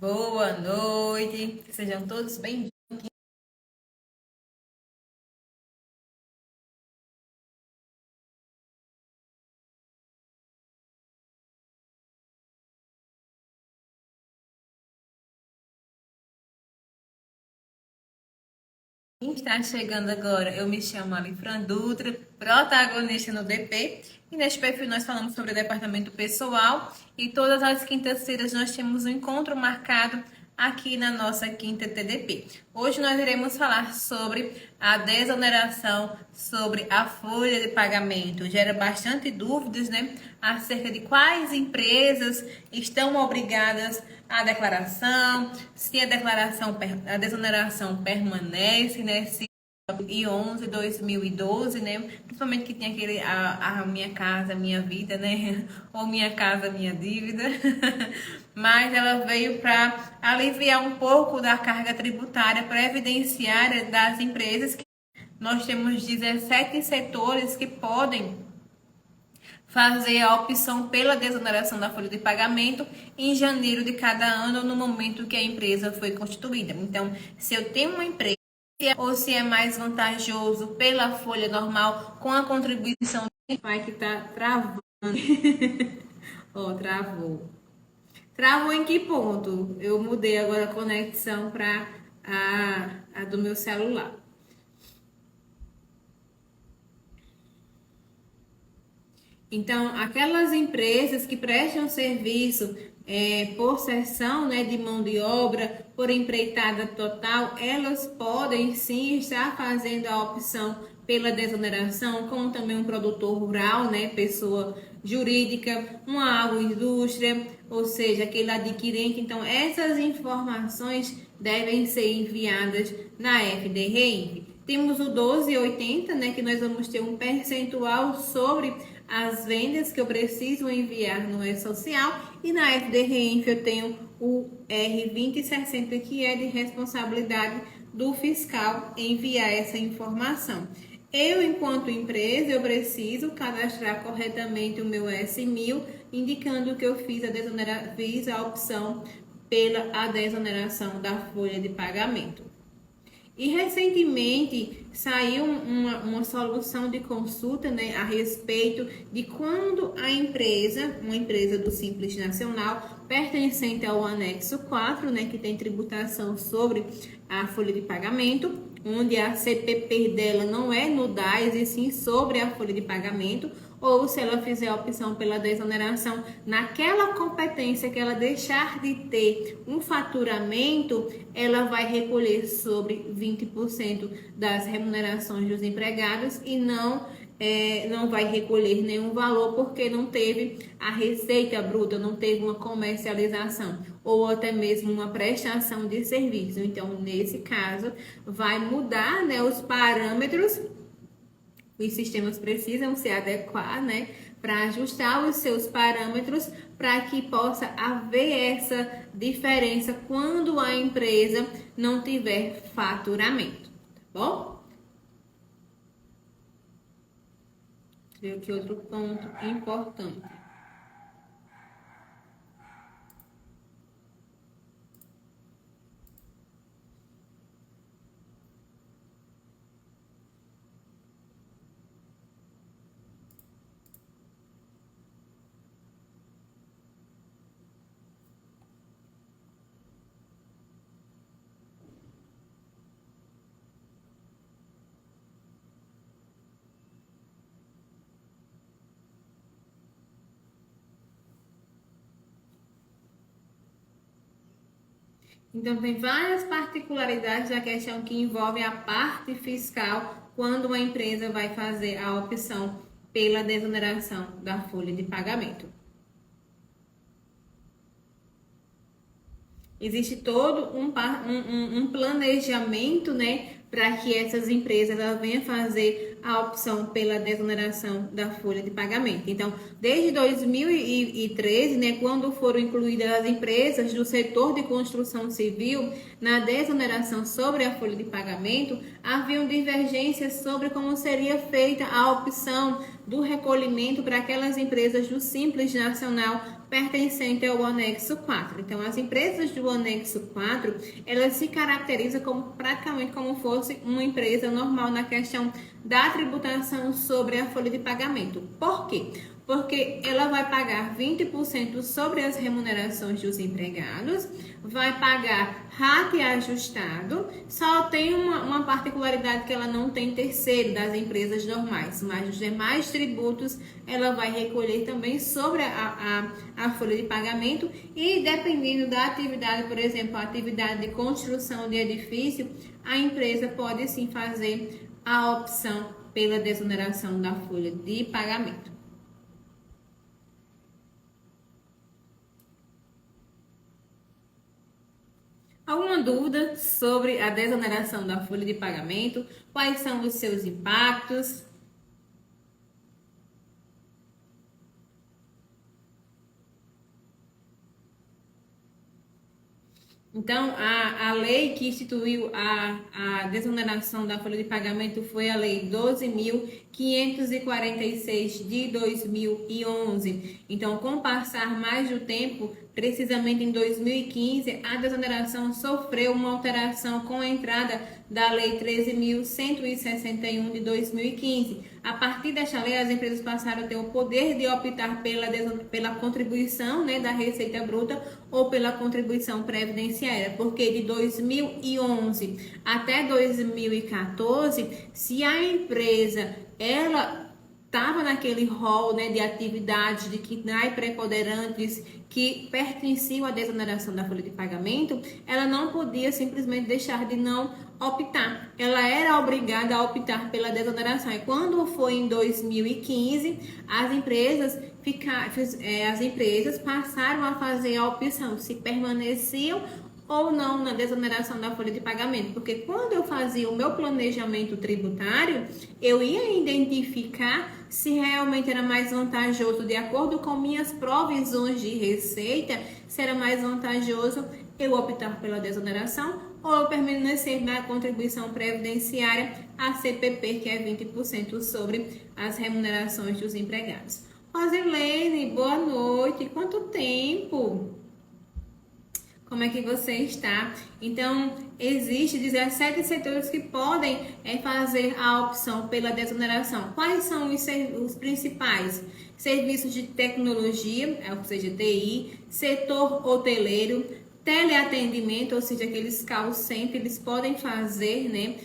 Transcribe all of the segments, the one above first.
Boa noite, sejam todos bem-vindos. Quem está chegando agora, eu me chamo Alifran Dutra, protagonista no DP, e neste perfil nós falamos sobre o departamento pessoal e todas as quintas-feiras nós temos um encontro marcado aqui na nossa quinta TDP. Hoje nós iremos falar sobre a desoneração sobre a folha de pagamento. Gera bastante dúvidas, né, acerca de quais empresas estão obrigadas à declaração, se a desoneração permanece, né, se 2012, né? Principalmente que tem aquele a Minha Casa Minha Vida, né? Ou Minha Casa Minha Dívida. Mas ela veio para aliviar um pouco da carga tributária previdenciária das empresas. Nós temos 17 setores que podem fazer a opção pela desoneração da folha de pagamento em janeiro de cada ano, no momento que a empresa foi constituída. Então, se eu tenho uma empresa, ou se é mais vantajoso pela folha normal com a contribuição do pai que tá travando. Ó, travou. Travou em que ponto? Eu mudei agora a conexão para a do meu celular. Então, aquelas empresas que prestam serviço por sessão, né, de mão de obra, por empreitada total, elas podem sim estar fazendo a opção pela desoneração, como também um produtor rural, né, pessoa jurídica, uma agroindústria, ou seja, aquele adquirente. Então, essas informações devem ser enviadas na FDREINV. Temos o 1280, né, que nós vamos ter um percentual sobre as vendas que eu preciso enviar no E-Social, e na FDREINF eu tenho o R2060, que é de responsabilidade do fiscal enviar essa informação. Eu, enquanto empresa, eu preciso cadastrar corretamente o meu S1000, indicando que eu fiz a opção pela desoneração da folha de pagamento. E recentemente saiu uma solução de consulta, né, a respeito de quando uma empresa do Simples Nacional, pertencente ao anexo 4, né, que tem tributação sobre a folha de pagamento, onde a CPP dela não é no DAS e sim sobre a folha de pagamento, ou se ela fizer a opção pela desoneração, naquela competência que ela deixar de ter um faturamento, ela vai recolher sobre 20% das remunerações dos empregados e não vai recolher nenhum valor porque não teve a receita bruta, não teve uma comercialização ou até mesmo uma prestação de serviço. Então, nesse caso, vai mudar, né, os parâmetros. Os sistemas precisam se adequar, né, para ajustar os seus parâmetros para que possa haver essa diferença quando a empresa não tiver faturamento, tá bom? Deixa eu ver aqui outro ponto importante. Então, tem várias particularidades da questão que envolve a parte fiscal quando uma empresa vai fazer a opção pela desoneração da folha de pagamento. Existe todo um planejamento, né, para que essas empresas venham fazer a opção pela desoneração da folha de pagamento. Então, desde 2013, né, quando foram incluídas as empresas do setor de construção civil na desoneração sobre a folha de pagamento, haviam divergências sobre como seria feita a opção do recolhimento para aquelas empresas do Simples Nacional pertencente ao anexo 4. Então, as empresas do anexo 4, elas se caracterizam como praticamente como fosse uma empresa normal na questão da tributação sobre a folha de pagamento. Por quê? Porque ela vai pagar 20% sobre as remunerações dos empregados, vai pagar RAT ajustado, só tem uma particularidade que ela não tem terceiro das empresas normais, mas os demais tributos ela vai recolher também sobre a folha de pagamento e dependendo da atividade, por exemplo, a atividade de construção de edifício, a empresa pode sim fazer a opção pela desoneração da folha de pagamento. Alguma dúvida sobre a desoneração da folha de pagamento? Quais são os seus impactos? Então, a lei que instituiu a desoneração da folha de pagamento foi a Lei 12.546 de 2011. Então, com o passar mais do tempo, precisamente em 2015, a desoneração sofreu uma alteração com a entrada da Lei 13.161 de 2015. A partir desta lei, as empresas passaram a ter o poder de optar pela contribuição, né, da receita bruta ou pela contribuição previdenciária, porque de 2011 até 2014, se a empresa ela estava naquele rol, né, de atividades de KNAI preponderantes que pertenciam à desoneração da folha de pagamento, ela não podia simplesmente deixar de não optar. Ela era obrigada a optar pela desoneração. E quando foi em 2015, as empresas passaram a fazer a opção se permaneciam ou não na desoneração da folha de pagamento, porque quando eu fazia o meu planejamento tributário, eu ia identificar se realmente era mais vantajoso, de acordo com minhas provisões de receita, se era mais vantajoso eu optar pela desoneração ou eu permanecer na contribuição previdenciária, a CPP, que é 20% sobre as remunerações dos empregados. Rosilene, boa noite. Quanto tempo? Como é que você está? Então, existe 17 setores que podem fazer a opção pela desoneração. Quais são os principais? Serviços de tecnologia, ou seja, TI, setor hoteleiro, teleatendimento, ou seja, aqueles call center, eles podem fazer, né,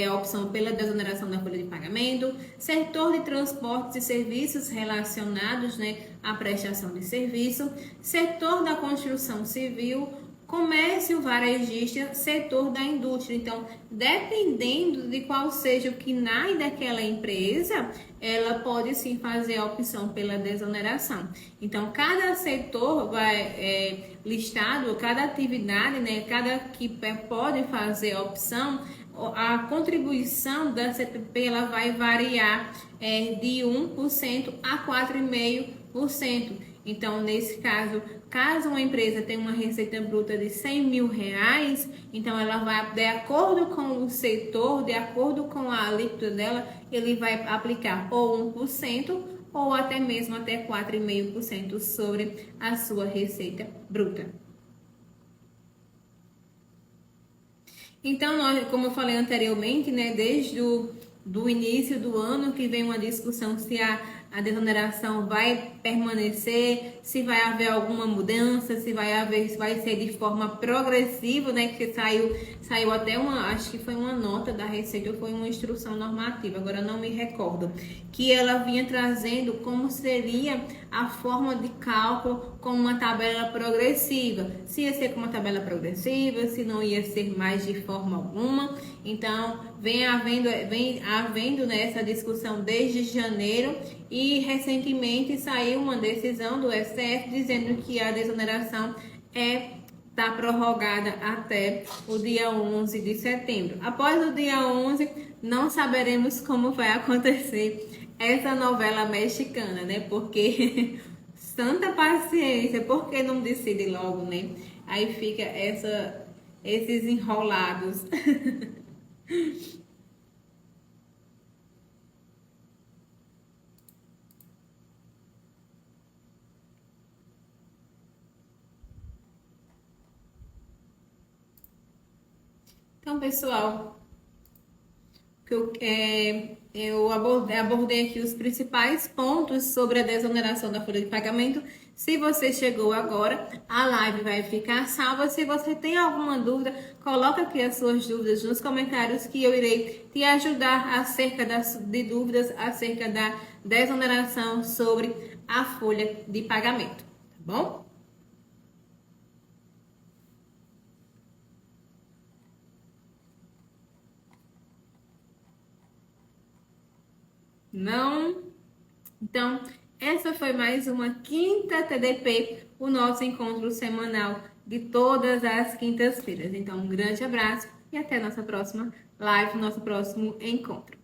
a opção pela desoneração da folha de pagamento, setor de transportes e serviços relacionados, né, à prestação de serviço, setor da construção civil, comércio varejista, setor da indústria. Então, dependendo de qual seja o KNAI daquela empresa, ela pode sim fazer a opção pela desoneração. Então, cada setor vai listado, cada atividade, né, cada que pode fazer a opção, a contribuição da CPP ela vai variar de 1% a 4,5%. Então, nesse caso uma empresa tem uma receita bruta de 100 mil reais, então ela vai, de acordo com o setor, de acordo com a alíquota dela, ele vai aplicar ou 1% ou até mesmo até 4,5% sobre a sua receita bruta. Então, como eu falei anteriormente, né, desde do início do ano que vem uma discussão se a desoneração vai permanecer, se vai haver alguma mudança, se vai ser de forma progressiva, né? Que saiu até acho que foi uma nota da Receita ou foi uma instrução normativa, agora não me recordo, que ela vinha trazendo como seria a forma de cálculo com uma tabela progressiva, se ia ser com uma tabela progressiva, se não ia ser mais de forma alguma. Então, vem havendo nessa discussão desde janeiro e recentemente saiu uma decisão do STF dizendo que a desoneração está prorrogada até o dia 11 de setembro. Após o dia 11, não saberemos como vai acontecer essa novela mexicana, né? Porque santa paciência, por que não decide logo, né? Aí fica esses enrolados. Então, pessoal, eu abordei aqui os principais pontos sobre a desoneração da folha de pagamento. Se você chegou agora, a live vai ficar salva. Se você tem alguma dúvida, coloca aqui as suas dúvidas nos comentários que eu irei te ajudar acerca de dúvidas acerca da desoneração sobre a folha de pagamento, tá bom? Não? Então, essa foi mais uma quinta TDP, o nosso encontro semanal de todas as quintas-feiras. Então, um grande abraço e até a nossa próxima live, nosso próximo encontro.